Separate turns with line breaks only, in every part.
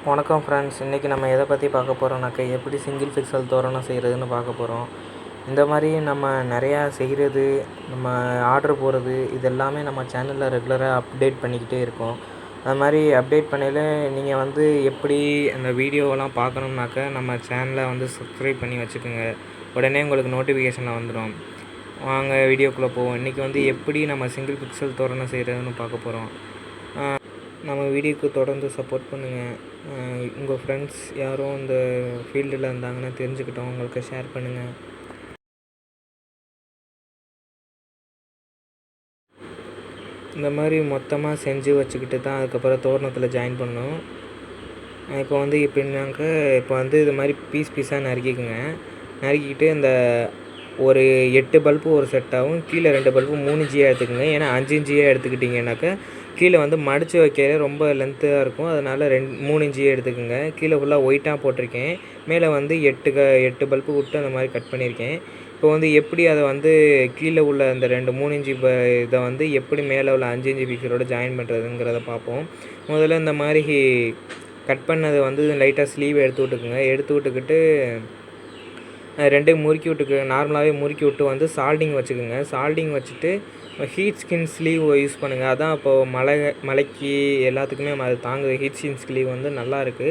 வணக்கம் ஃப்ரெண்ட்ஸ், இன்றைக்கி நம்ம எதை பற்றி பார்க்க போகிறோம்னாக்கா எப்படி சிங்கிள் பிக்சல் தோரணம் செய்கிறதுன்னு பார்க்க போகிறோம். இந்த மாதிரி நம்ம நிறையா செய்கிறது, நம்ம ஆர்டர் போடுறது, இது எல்லாமே நம்ம சேனலில் ரெகுலராக அப்டேட் பண்ணிக்கிட்டே இருக்கோம். அது மாதிரி அப்டேட் பண்ணையில் நீங்கள் வந்து எப்படி அந்த வீடியோவெல்லாம் பார்க்கணும்னாக்கா நம்ம சேனலை வந்து சப்ஸ்கிரைப் பண்ணி வச்சுக்கோங்க. உடனே உங்களுக்கு நோட்டிஃபிகேஷனில் வந்துடும். வாங்க வீடியோக்குள்ளே போவோம். இன்றைக்கி வந்து எப்படி நம்ம சிங்கிள் பிக்சல் தோரணம் செய்கிறதுன்னு பார்க்க போகிறோம். நம்ம வீடியோக்கு தொடர்ந்து சப்போர்ட் பண்ணுங்கள். உங்கள் ஃப்ரெண்ட்ஸ் யாரும் இந்த ஃபீல்டில் இருந்தாங்கன்னா தெரிஞ்சுக்கிட்டோம், உங்களுக்கு ஷேர் பண்ணுங்கள். இந்த மாதிரி மொத்தமாக செஞ்சு வச்சுக்கிட்டு தான் அதுக்கப்புறம் தோரணத்தில் ஜாயின் பண்ணணும். இப்போ வந்து எப்படின்னாக்க இப்போ வந்து இது மாதிரி பீஸாக நறுக்கிக்குங்க. நறுக்கிக்கிட்டு இந்த ஒரு 8 பல்பு ஒரு செட்டாகவும், கீழே 2 பல்பு 3 இன்ச்சியாக எடுத்துக்கோங்க. ஏன்னா 5 இன்ச்சியாக எடுத்துக்கிட்டிங்கனாக்கா கீழே வந்து மடித்து வைக்கிற ரொம்ப லென்த்தாக இருக்கும். அதனால் 3 இன்ச்சியாக எடுத்துக்கோங்க. கீழே ஃபுல்லாக ஒயிட்டாக போட்டிருக்கேன். மேலே வந்து 8 பல்பு விட்டு அந்த மாதிரி கட் பண்ணியிருக்கேன். இப்போ வந்து எப்படி அதை வந்து கீழே உள்ள அந்த 3 இன்ச்சி இதை வந்து எப்படி மேலே உள்ள 5 இன்ச்சி பிக்சரோட ஜாயின் பண்ணுறதுங்கிறத பார்ப்போம். முதல்ல இந்த மாதிரி கட் பண்ணதை வந்து லைட்டாக ஸ்லீவ் எடுத்து விட்டுக்குங்க. எடுத்து விட்டுக்கிட்டு ரெண்டையும் முறுக்கி விட்டுக்கு நார்மலாகவே முறுக்கி விட்டு வந்து சால்டிங் வச்சுக்கோங்க. சால்டிங் வச்சுட்டு ஹீட் ஸ்கின் ஸ்லீவ் யூஸ் பண்ணுங்கள். அதான் இப்போது மலைக்கு எல்லாத்துக்குமே அது தாங்குது. ஹீட் ஸ்கின் ஸ்லீவ் வந்து நல்லாயிருக்கு.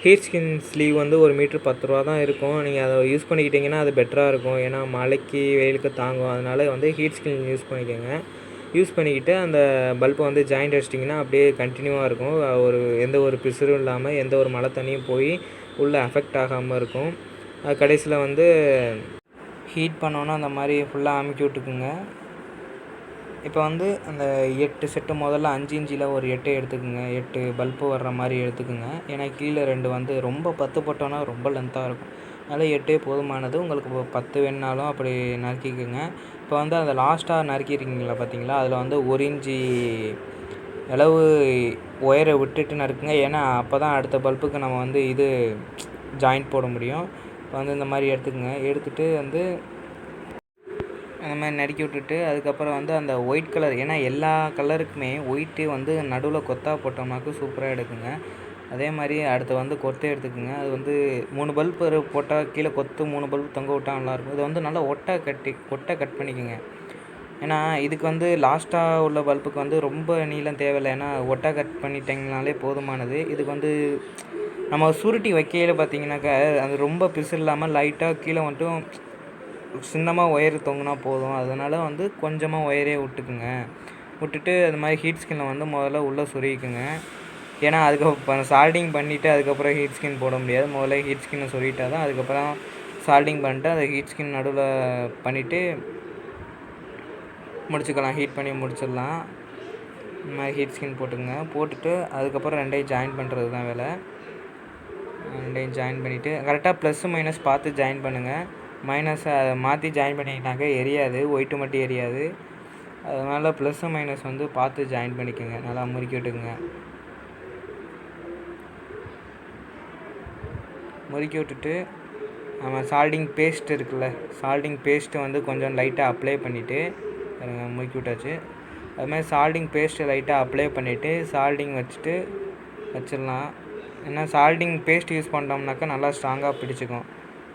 ஹீட் ஸ்கின் ஸ்லீவ் வந்து ஒரு மீட்ரு 10 ரூபா தான் இருக்கும். நீங்கள் அதை யூஸ் பண்ணிக்கிட்டிங்கன்னா அது பெட்டராக இருக்கும். ஏன்னா மலைக்கு வெயிலுக்கு தாங்கும். அதனால் வந்து ஹீட் ஸ்கின் யூஸ் பண்ணிக்கோங்க. யூஸ் பண்ணிக்கிட்டு அந்த பல்பை வந்து ஜாயிண்ட் அடிச்சிட்டிங்கன்னா அப்படியே கண்டினியூவாக இருக்கும். எந்த ஒரு பிசுறும் இல்லாமல் எந்த ஒரு மழை தண்ணியும் போய் உள்ளே அஃபெக்ட் ஆகாமல் இருக்கும். கடைசியில் வந்து ஹீட் பண்ணோன்னா அந்த மாதிரி ஃபுல்லாக அமுக்கி விட்டுக்குங்க. இப்போ வந்து அந்த 8 செட்டு முதல்ல 5 இன்ச்சில் ஒரு 8 எடுத்துக்குங்க. 8 பல்பு வர்ற மாதிரி எடுத்துக்குங்க. ஏன்னா கீழே 2 வந்து ரொம்ப 10 போட்டோன்னா ரொம்ப லென்த்தாக இருக்கும். அதனால் 8 போதுமானது. உங்களுக்கு 10 வேணுனாலும் அப்படி நறுக்கிக்குங்க. இப்போ வந்து அதை லாஸ்ட்டாக நறுக்கிருக்கீங்களா பார்த்தீங்களா, அதில் வந்து 1 இன்ச்சி அளவு ஒயரை விட்டுட்டு நறுக்குங்க. ஏன்னா அப்போ தான் அடுத்த பல்புக்கு நம்ம வந்து இது ஜாயிண்ட் போட முடியும். இப்போ வந்து இந்த மாதிரி எடுத்துக்கோங்க. எடுத்துகிட்டு வந்து அந்த மாதிரி நறுக்கி விட்டுட்டு அதுக்கப்புறம் வந்து அந்த ஒயிட் கலர், ஏன்னா எல்லா கலருக்குமே ஒயிட்டு வந்து நடுவில் கொத்தா போட்டோம்னாக்க சூப்பராக எடுக்குங்க. அதே மாதிரி அடுத்து வந்து கொத்தை எடுத்துக்கோங்க. அது வந்து 3 பல்பு போட்டால் கீழே கொத்து 3 பல்பு தொங்க விட்டால் நல்லாயிருக்கும். இது வந்து நல்லா கொட்டை கட் பண்ணிக்கோங்க. ஏன்னா இதுக்கு வந்து லாஸ்ட்டாக உள்ள பல்புக்கு வந்து ரொம்ப நீளம் தேவையில்லை. ஏன்னா ஒட்டை கட் பண்ணிட்டீங்கனாலே போதுமானது. இதுக்கு வந்து நம்ம சுருட்டி வைக்கையில் பார்த்தீங்கன்னாக்கா அது ரொம்ப பிசு இல்லாமல் லைட்டாக கீழே மட்டும் சின்னமாக ஒயர் தொங்குனா போதும். அதனால் வந்து கொஞ்சமாக ஒயரே விட்டுக்குங்க. விட்டுட்டு அது மாதிரி ஹீட் ஸ்கின்னை வந்து முதல்ல உள்ளே சொருகிக்குங்க. ஏன்னா அதுக்கப்புறம் சால்டிங் பண்ணிவிட்டு அதுக்கப்புறம் ஹீட் ஸ்கின் போட முடியாது. முதல்ல ஹீட் ஸ்கின்னை சொருகிட்டால் தான் அதுக்கப்புறம் சால்டிங் பண்ணிட்டு அதை ஹீட் ஸ்கின் நடுவில் பண்ணிவிட்டு முடிச்சுக்கலாம். ஹீட் பண்ணி முடிச்சிடலாம். இந்த மாதிரி ஹீட் ஸ்கின் போட்டுக்குங்க. போட்டுட்டு அதுக்கப்புறம் ரெண்டையும் ஜாயின் பண்ணுறது தான் வேலை. ரெண்டையும் ஜாயின் பண்ணிவிட்டு கரெக்டாக ப்ளஸ்ஸு மைனஸ் பார்த்து ஜாயின் பண்ணுங்கள். மைனஸை மாற்றி ஜாயின் பண்ணிக்கிட்டாக்க எரியாது, ஒயிட்டு மட்டும் எரியாது. அதனால் ப்ளஸ்ஸு மைனஸ் வந்து பார்த்து ஜாயின் பண்ணிக்கோங்க. நல்லா முறுக்கி விட்டுக்குங்க. முறுக்கி விட்டுட்டு நம்ம சால்டிங் பேஸ்ட் இருக்குல்ல, சால்டிங் பேஸ்ட்டு வந்து கொஞ்சம் லைட்டாக அப்ளை பண்ணிவிட்டு முறுக்கி விட்டாச்சு. அதுமாதிரி சால்டிங் பேஸ்ட்டு லைட்டாக அப்ளை பண்ணிவிட்டு சால்டிங் வச்சிடலாம். ஏன்னா சால்டிங் பேஸ்ட் யூஸ் பண்ணோம்னாக்கா நல்லா ஸ்ட்ராங்காக பிடிச்சிக்கும்.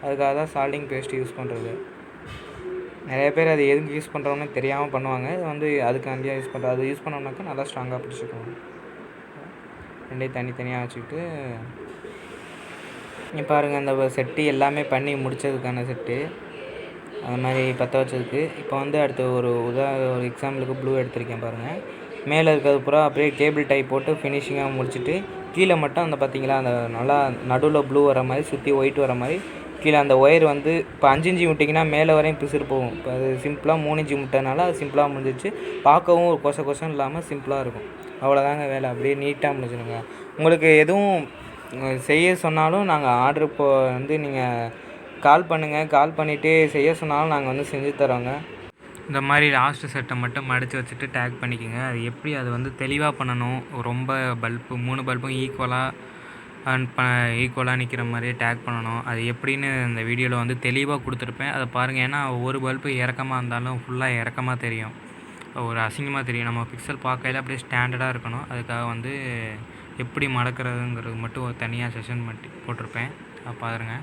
அதுக்காக தான் சால்டிங் பேஸ்ட் யூஸ் பண்ணுறது. நிறைய பேர் அது எதுக்கு யூஸ் பண்ணுறோன்னு தெரியாமல் பண்ணுவாங்க. இது வந்து அதுக்காண்டியாக யூஸ் பண்ணுறது. அது யூஸ் பண்ணோம்னாக்கா நல்லா ஸ்ட்ராங்காக பிடிச்சிக்கும். ரெண்டையும் தனித்தனியாக வச்சுக்கிட்டு இங்கே பாருங்கள், இந்த செட்டு எல்லாமே பண்ணி முடித்ததுக்கான செட்டு அது மாதிரி பற்ற வச்சதுக்கு. இப்போ வந்து அடுத்து ஒரு எக்ஸாம்பிளுக்கு ப்ளூ எடுத்திருக்கேன் பாருங்கள். மேலே இருக்கிறது பூரா அப்படியே கேபிள் டைப் போட்டு ஃபினிஷிங்காக முடிச்சுட்டு கீழே மட்டும் அந்த பார்த்திங்களா அந்த நல்லா நடுவில் ப்ளூ வர மாதிரி சுற்றி ஒயிட் வர மாதிரி கீழே அந்த ஒயர் வந்து இப்போ 5 இன்ச்சி விட்டிங்கன்னா மேலே வரையும் பிசுறு போகும். இப்போ அது சிம்பிளாக 3 இன்ச்சி விட்டதுனால அது சிம்பிளாக முடிஞ்சிச்சு. பார்க்கவும் ஒரு கொசம் இல்லாமல் சிம்பிளாக இருக்கும். அவ்வளோதாங்க வேலை. அப்படியே நீட்டாக முடிஞ்சிடுங்க. உங்களுக்கு எதுவும் செய்ய சொன்னாலும் நாங்கள் ஆர்டர் வந்து நீங்கள் கால் பண்ணுங்கள். கால் பண்ணிவிட்டு செய்ய சொன்னாலும் நாங்கள் வந்து செஞ்சு தரோங்க. இந்த மாதிரி லாஸ்ட்டு செட்டை மட்டும் மடித்து வச்சுட்டு டேக் பண்ணிக்கோங்க. அது எப்படி அது வந்து தெளிவாக பண்ணணும். ரொம்ப பல்பு 3 பல்பும் ஈக்குவலாக நிற்கிற மாதிரியே டேக் பண்ணணும். அது எப்படின்னு இந்த வீடியோவில் வந்து தெளிவாக கொடுத்துருப்பேன். அதை பாருங்கள். ஏன்னா ஒரு பல்பு இறக்கமாக இருந்தாலும் ஃபுல்லாக இறக்கமாக தெரியும், ஒரு அசிங்கமாக தெரியும். நம்ம பிக்சல் பார்க்கையில் அப்படியே ஸ்டாண்டர்டாக இருக்கணும். அதுக்காக வந்து எப்படி மடக்கிறதுங்கிறது மட்டும் ஒரு தனியாக செஷன் போட்டிருப்பேன், பாருங்க.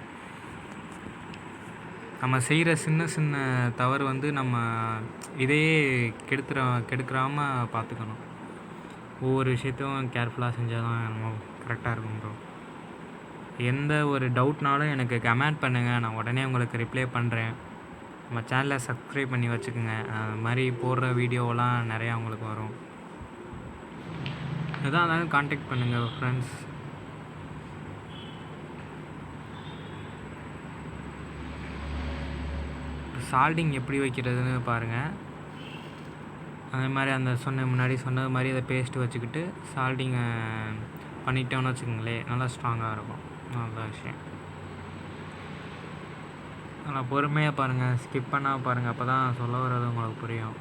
நம்ம செய்கிற சின்ன சின்ன தவறு வந்து நம்ம இதையே கெடுக்கிறாம பார்த்துக்கணும். ஒவ்வொரு விஷயத்தையும் கேர்ஃபுல்லாக செஞ்சால் தான் நம்ம கரெக்டாக இருக்கும் ப்ரோ. எந்த ஒரு டவுட்னாலும் எனக்கு கமெண்ட் பண்ணுங்கள், நான் உடனே உங்களுக்கு ரிப்ளை பண்ணுறேன். நம்ம சேனலை சப்ஸ்கிரைப் பண்ணி வச்சுக்கோங்க, அது மாதிரி போடுற வீடியோவெல்லாம் நிறையா உங்களுக்கு வரும். எதாக இருந்தாலும் காண்டாக்ட் பண்ணுங்கள் ஃப்ரெண்ட்ஸ். சால்டிங் எப்படி வைக்கிறதுன்னு பாருங்கள். அதே மாதிரி அந்த முன்னாடி சொன்னது மாதிரி அதை பேஸ்ட்டு வச்சுக்கிட்டு சால்டிங்கை பண்ணிட்டோன்னு வச்சுக்கோங்களேன், நல்லா ஸ்ட்ராங்காக இருக்கும். நல்ல விஷயம். நல்லா பொறுமையாக பாருங்கள், ஸ்கிப் பண்ணால் பாருங்கள், அப்போ தான் சொல்ல வர்றது உங்களுக்கு புரியும்.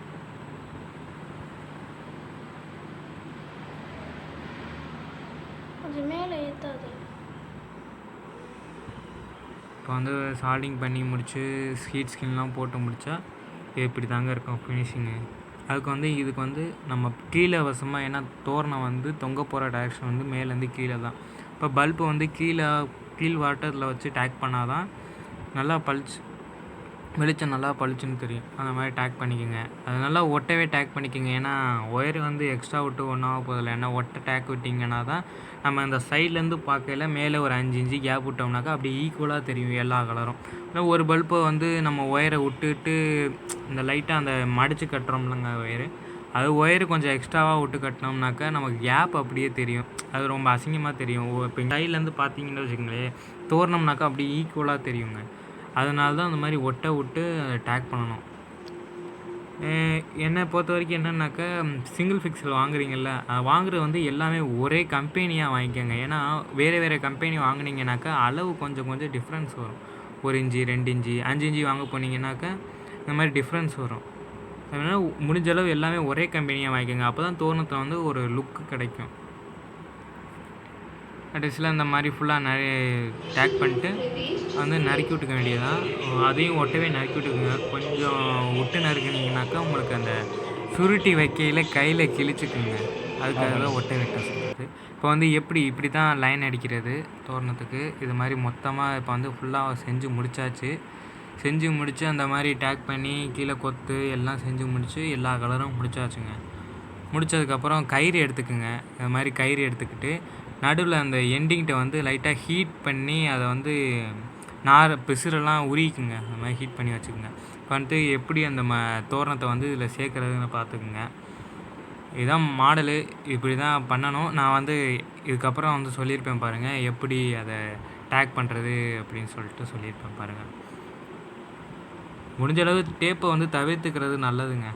இப்போ வந்து சால்டிங் பண்ணி முடித்து ஹீட் ஸ்கின்லாம் போட்டு முடித்தா இப்படி தாங்க இருக்கும் ஃபினிஷிங்கு. இதுக்கு வந்து நம்ம கீழே வசமாக, ஏன்னா தோரணம் வந்து தொங்க போகிற டைரெக்ஷன் வந்து மேலேருந்து கீழே தான். இப்போ பல்பு வந்து கீழ் வாட்டரில் வச்சு டேக் பண்ணால் தான் நல்லா வெளிச்சம் நல்லா பளிச்சுன்னு தெரியும். அந்த மாதிரி டேக் பண்ணிக்கோங்க. அது நல்லா ஒட்டவே டேக் பண்ணிக்கோங்க, ஏன்னா ஒயர் வந்து எக்ஸ்ட்ரா விட்டு ஒன்றாக போதில்லை. ஏன்னா ஒட்டை டேக் விட்டிங்கன்னா தான் நம்ம அந்த சைட்லேருந்து பார்க்கையில மேலே ஒரு 5 இன்ச்சு கேப் விட்டோம்னாக்கா அப்படி ஈக்குவலாக தெரியும் எல்லா கலரும். இல்லை ஒரு பல்பை வந்து நம்ம ஒயரை விட்டுட்டு இந்த லைட்டாக அந்த மடித்து கட்டுறோம்லங்க ஒயரு, அது ஒயரு கொஞ்சம் எக்ஸ்ட்ராவாக விட்டு கட்டினோம்னாக்கா நமக்கு கேப் அப்படியே தெரியும். அது ரொம்ப அசிங்கமாக தெரியும். இப்போ சைட்லேருந்து பார்த்தீங்கன்னு வச்சுக்கோங்களேன், தோரணம்னாக்கா அப்படியே ஈக்குவலாக தெரியுங்க. அதனால தான் அந்த மாதிரி ஒட்டை விட்டு டேக் பண்ணணும். என்னை பொறுத்த வரைக்கும் என்னென்னாக்கா, சிங்கிள் ஃபிக்ஸல் வாங்குறீங்கள்ல, வாங்குறது வந்து எல்லாமே ஒரே கம்பெனியாக வாங்கிக்கோங்க. ஏன்னா வேறு கம்பெனி வாங்கினீங்கனாக்கா அளவு கொஞ்சம் டிஃப்ரென்ஸ் வரும். 1 இன்ச்சு 2 இன்ச்சு 5 இன்ச்சு வாங்க போனீங்கன்னாக்கா இந்த மாதிரி டிஃப்ரென்ஸ் வரும். அதனால் முடிஞ்ச அளவு எல்லாமே ஒரே கம்பெனியாக வாங்கிக்கோங்க. அப்போ தான் தோரணத்தில் வந்து ஒரு லுக்கு கிடைக்கும். கடைசியில் இந்த மாதிரி ஃபுல்லாக நிறைய டேக் பண்ணிட்டு வந்து நறுக்கி விட்டுக்க வேண்டியதான். அதையும் ஒட்டவே நறுக்கி விட்டுக்குங்க. கொஞ்சம் விட்டு நறுக்குனீங்கனாக்கா உங்களுக்கு அந்த சுருட்டி வைக்கையில் கையில் கிழிச்சுக்குங்க. அதுக்காக தான் ஒட்டை வெட்ட சொல்கிறது. இப்போ வந்து இப்படி தான் லைன் அடிக்கிறது தோரணத்துக்கு. இது மாதிரி மொத்தமாக இப்போ வந்து ஃபுல்லாக செஞ்சு முடித்தாச்சு. செஞ்சு முடித்து அந்த மாதிரி டேக் பண்ணி கீழே கொத்து எல்லாம் செஞ்சு முடித்து எல்லா கலரும் முடிச்சாச்சுங்க. முடித்ததுக்கப்புறம் கயிறு எடுத்துக்குங்க. இது மாதிரி கயிறு எடுத்துக்கிட்டு நடுவில் அந்த எண்டிங்கிட்ட வந்து லைட்டாக ஹீட் பண்ணி அதை வந்து பிசுரெல்லாம் உரிக்குங்க. அந்த மாதிரி ஹீட் பண்ணி வச்சுக்கோங்க. பண்ணிட்டு எப்படி அந்த தோரணத்தை வந்து இதில் சேர்க்குறதுன்னு பார்த்துக்குங்க. இதுதான் மாடலு, இப்படி தான் பண்ணணும். நான் வந்து இதுக்கப்புறம் வந்து சொல்லியிருப்பேன் பாருங்கள், எப்படி அதை டேக் பண்ணுறது அப்படின்னு சொல்லியிருப்பேன் பாருங்கள். முடிஞ்ச அளவு டேப்பை வந்து தவிர்த்துக்கிறது நல்லதுங்க.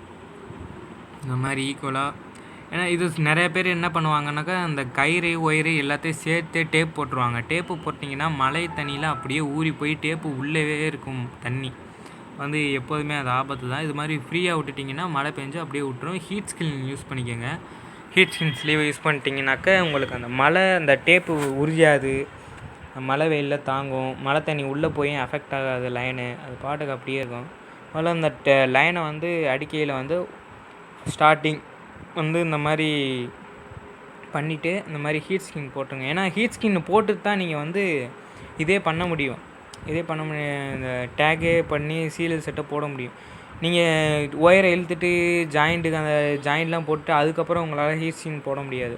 இந்த மாதிரி ஈக்குவலாக, ஏன்னா இது நிறைய பேர் என்ன பண்ணுவாங்கன்னாக்கா, அந்த கயிறு ஒயரு எல்லாத்தையும் சேர்த்து டேப் போட்டுருவாங்க. டேப்பு போட்டிங்கன்னா மழை தண்ணியில் அப்படியே ஊறி போய் டேப்பு உள்ளவே இருக்கும். தண்ணி வந்து எப்போதுமே அது ஆபத்து தான். இது மாதிரி ஃப்ரீயாக விட்டுட்டிங்கன்னா மழை பெஞ்சு அப்படியே விட்டுரும். ஹீட் ஸ்கின் யூஸ் பண்ணிக்கோங்க. ஹீட் ஸ்கின் ஸ்லீவை யூஸ் பண்ணிட்டீங்கன்னாக்கா உங்களுக்கு அந்த டேப்பு உரியாது, மழை வெயிலில் தாங்கும். மழை தண்ணி உள்ளே போய் அஃபெக்ட் ஆகாது லைனு, அது பாட்டுக்கு அப்படியே இருக்கும். முதல்ல அந்த லைனை வந்து அடிக்கையில் வந்து ஸ்டார்டிங் வந்து இந்த மாதிரி பண்ணிவிட்டு இந்த மாதிரி ஹீட் ஸ்கின் போட்டுருங்க. ஏன்னா ஹீட் ஸ்கின் போட்டு தான் நீங்கள் வந்து இதே பண்ண முடியும். இந்த டேக்கே பண்ணி சீரியல் செட்டை போட முடியும். நீங்கள் ஒயரை இழுத்துட்டு அந்த ஜாயிண்ட்லாம் போட்டு அதுக்கப்புறம் உங்களால் ஹீட் ஸ்கின் போட முடியாது.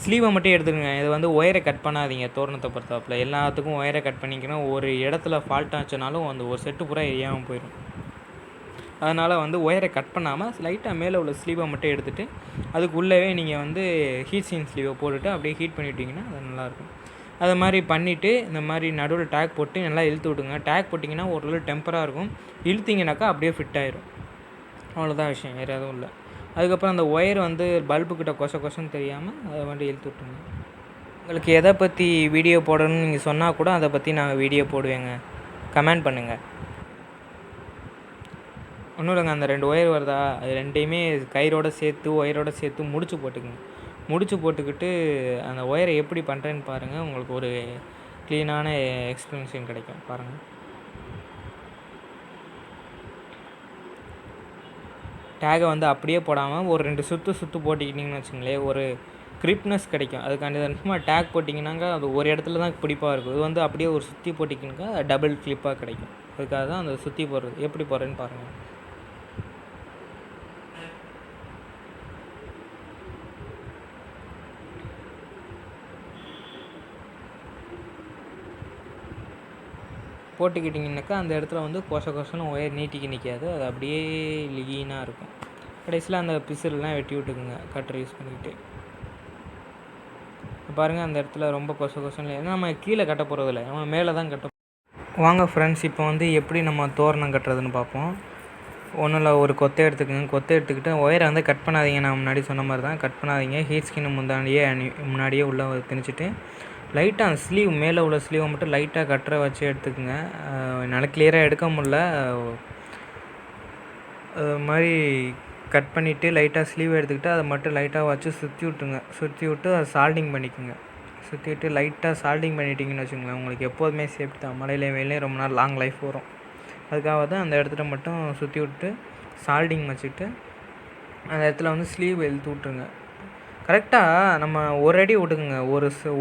ஸ்லீவை மட்டும் எடுத்துக்கோங்க. இது வந்து ஒயரை கட் பண்ணாதீங்க. தோரணத்தை பொறுத்தாப்பில் எல்லாத்துக்கும் ஒயரை கட் பண்ணிக்கணும். ஒரு இடத்துல ஃபால்ட் ஆச்சுனாலும் அந்த ஒரு செட்டு பூரா எரியாமல் போயிடும். அதனால் வந்து ஒயரை கட் பண்ணாமல் லைட்டாக மேலே உள்ள ஸ்லீவை மட்டும் எடுத்துகிட்டு அதுக்குள்ளவே நீங்கள் வந்து ஹீட் ஸ்கின் ஸ்லீவை போட்டுட்டு அப்படியே ஹீட் பண்ணிவிட்டிங்கன்னா அது நல்லாயிருக்கும். அது மாதிரி பண்ணிவிட்டு இந்த மாதிரி நடுவில் டேக் போட்டு நல்லா இழுத்து விட்டுங்க. டேக் போட்டிங்கன்னா ஓரளவு டெம்பராக இருக்கும். இழுத்திங்கனாக்கா அப்படியே ஃபிட் ஆகிடும். அவ்வளோதான் விஷயம், வேறு எதுவும் இல்லை. அதுக்கப்புறம் அந்த ஒயர் வந்து பல்புக்கிட்ட கொசன்னு தெரியாமல் அதை மட்டும் இழுத்து விட்டுருங்க. உங்களுக்கு எதை பற்றி வீடியோ போடணும்னு நீங்கள் சொன்னால் கூட அதை பற்றி நாங்கள் வீடியோ போடுவேங்க. கமெண்ட் பண்ணுங்கள். ஒன்றும் இல்லைங்க, அந்த 2 ஒயர் வருதா, அது 2யுமே கயிறோடு சேர்த்து ஒயரோடு சேர்த்து முடிச்சு போட்டுக்குங்க. முடிச்சு போட்டுக்கிட்டு அந்த ஒயரை எப்படி பண்ணுறேன்னு பாருங்கள். உங்களுக்கு ஒரு க்ளீனான எக்ஸ்ப்ளனேஷன் கிடைக்கும் பாருங்கள். டேகை வந்து அப்படியே போடாமல் ஒரு 2 சுற்று போட்டிக்கிட்டிங்கன்னு வச்சுங்களேன், ஒரு கிரிப்னஸ் கிடைக்கும். அதுக்காண்டி தான் சும்மா டேக் போட்டிங்கன்னாங்க அது ஒரு இடத்துல தான் பிடிப்பாக இருக்கும். இது வந்து அப்படியே ஒரு சுற்றி போட்டிங்கனாக்கா டபுள் கிளிப்பாக கிடைக்கும். அதுக்காக தான் அந்த சுற்றி போடுறது. எப்படி போடுறேன்னு பாருங்கள். போட்டுக்கிட்டிங்கனாக்கா அந்த இடத்துல வந்து கொசன்னு ஒயர் நீட்டிக்கு நிற்காது. அது அப்படியே லீனாக இருக்கும். கடைசியில் அந்த பிசில்லாம் வெட்டி விட்டுக்குங்க கட்டர் யூஸ் பண்ணிக்கிட்டு. பாருங்கள் அந்த இடத்துல ரொம்ப கொசன்னு, ஏன்னா நம்ம கீழே கட்ட போகிறதில்ல, நம்ம மேலே தான் கட்ட. வாங்க ஃப்ரெண்ட்ஸ், இப்போ வந்து எப்படி நம்ம தோரணம் கட்டுறதுன்னு பார்ப்போம். ஒன்றும் இல்லை, ஒரு கொத்தை எடுத்துக்கோங்க. கொத்தை எடுத்துக்கிட்டு ஒயரை வந்து கட் பண்ணாதீங்க. நான் முன்னாடி சொன்ன மாதிரி தான் கட் பண்ணாதீங்க. ஹீட் ஸ்கின் முன்னாடியே உள்ளே திணிச்சிட்டு லைட்டாக அந்த ஸ்லீவ் மேலே உள்ள ஸ்லீவை மட்டும் லைட்டாக கட்டரை வச்சு எடுத்துக்கோங்க. என்னால் கிளியராக எடுக்க முடில. அது மாதிரி கட் பண்ணிவிட்டு லைட்டாக ஸ்லீவ் எடுத்துக்கிட்டு அதை மட்டும் லைட்டாக வச்சு சுற்றி விட்டுங்க. சுற்றி விட்டு அதை சால்டிங் பண்ணிக்கோங்க. சுற்றி விட்டு லைட்டாக சால்டிங் பண்ணிட்டீங்கன்னு வச்சுக்கோங்களேன், உங்களுக்கு எப்போதுமே சேஃப்டி தான். மழையிலையும் வெயிலையும் ரொம்ப நாள் லாங் லைஃப் வரும். அதுக்காக தான் அந்த இடத்துல மட்டும் சுற்றி விட்டு சால்டிங் வச்சுட்டு அந்த இடத்துல வந்து ஸ்லீவ் இழுத்து விட்ருங்க. கரெக்டாக நம்ம ஒரு அடி விட்டுக்குங்க.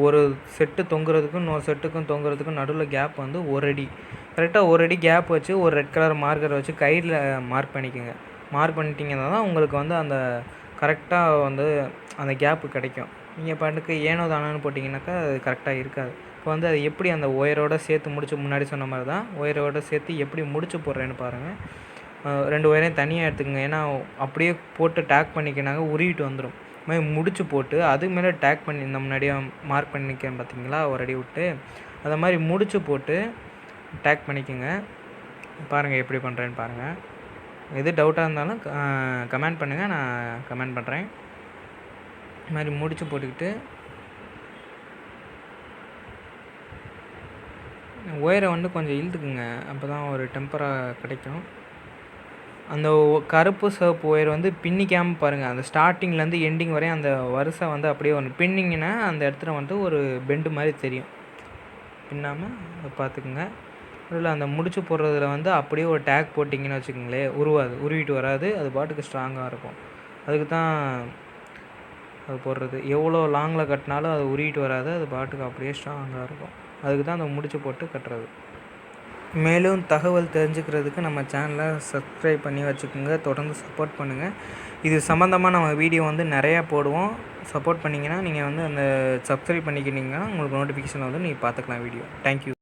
ஒரு செட்டு தொங்குறதுக்கும் இன்னொரு செட்டுக்கும் தொங்குறதுக்கும் நடுவில் கேப் வந்து ஒரு அடி. கரெக்டாக ஒரு அடி கேப் வச்சு ஒரு ரெட் கலர் மார்க்கரை வச்சு கையில் மார்க் பண்ணிக்கோங்க. மார்க் பண்ணிட்டீங்கன்னா தான் உங்களுக்கு வந்து அந்த கரெக்டாக வந்து அந்த கேப்பு கிடைக்கும். நீங்கள் பாட்டுக்கு ஏனோ தானோன்னு போட்டிங்கனாக்கா அது கரெக்டாக இருக்காது. இப்போ வந்து அது எப்படி அந்த ஒயரோடு சேர்த்து முடிச்சு, முன்னாடி சொன்ன மாதிரி தான் ஒயரோடு சேர்த்து எப்படி முடிச்சு போடுறேன்னு பாருங்கள். 2 ஒயரையும் தனியாக எடுத்துக்கோங்க. ஏன்னா அப்படியே போட்டு டேக் பண்ணிக்கினாங்க உருவிட்டு வந்துடும். இது மாதிரி முடிச்சு போட்டு அதுக்கு மேலே டேக் பண்ணி இந்த முன்னாடியே மார்க் பண்ணிக்கேன் பார்த்தீங்களா, ஒரு அடி விட்டு அதை மாதிரி முடிச்சு போட்டு டேக் பண்ணிக்கோங்க. பாருங்கள் எப்படி பண்ணுறேன்னு பாருங்கள். எது டவுட்டாக இருந்தாலும் கமெண்ட் பண்ணுங்கள், நான் கமெண்ட் பண்ணுறேன். இது மாதிரி முடிச்சு போட்டுக்கிட்டு ஒயரை வந்து கொஞ்சம் இழுத்துக்குங்க. அப்போ தான் ஒரு டெம்பராக கிடைக்கும். அந்த கருப்பு சிவப்பு ஒயர் வந்து பின்னிக்காமல் பாருங்கள். அந்த ஸ்டார்டிங்லேருந்து எண்டிங் வரையும் அந்த வரிசை வந்து அப்படியே ஒன்று பின்னிங்கன்னா அந்த இடத்துல வந்து ஒரு பெண்டு மாதிரி தெரியும். பின்னாமல் அதை பார்த்துக்குங்க. அதில் அந்த முடிச்சு போடுறதுல வந்து அப்படியே ஒரு டேக் போட்டிங்கன்னு வச்சுக்கோங்களேன், உருவிட்டு வராது. அது பாட்டுக்கு ஸ்ட்ராங்காக இருக்கும். அதுக்கு தான் அது போடுறது. எவ்வளோ லாங்கில் கட்டினாலும் அது உருவிட்டு வராது. அது பாட்டுக்கு அப்படியே ஸ்ட்ராங்காக இருக்கும். அதுக்கு தான் அந்த முடிச்சு போட்டு கட்டுறது. மேலும் தகவல் தெரிஞ்சுக்கிறதுக்கு நம்ம சேனலை சப்ஸ்கிரைப் பண்ணி வச்சுக்கோங்க. தொடர்ந்து சப்போர்ட் பண்ணுங்கள். இது சம்மந்தமாக நம்ம வீடியோ வந்து நிறையா போடுவோம். சப்போர்ட் பண்ணிங்கன்னா நீங்கள் வந்து அந்த சப்ஸ்கிரைப் பண்ணிக்கிட்டிங்கன்னா உங்களுக்கு நோட்டிஃபிகேஷன் வந்து நீங்கள் பார்த்துக்கலாம் வீடியோ. தேங்க்யூ.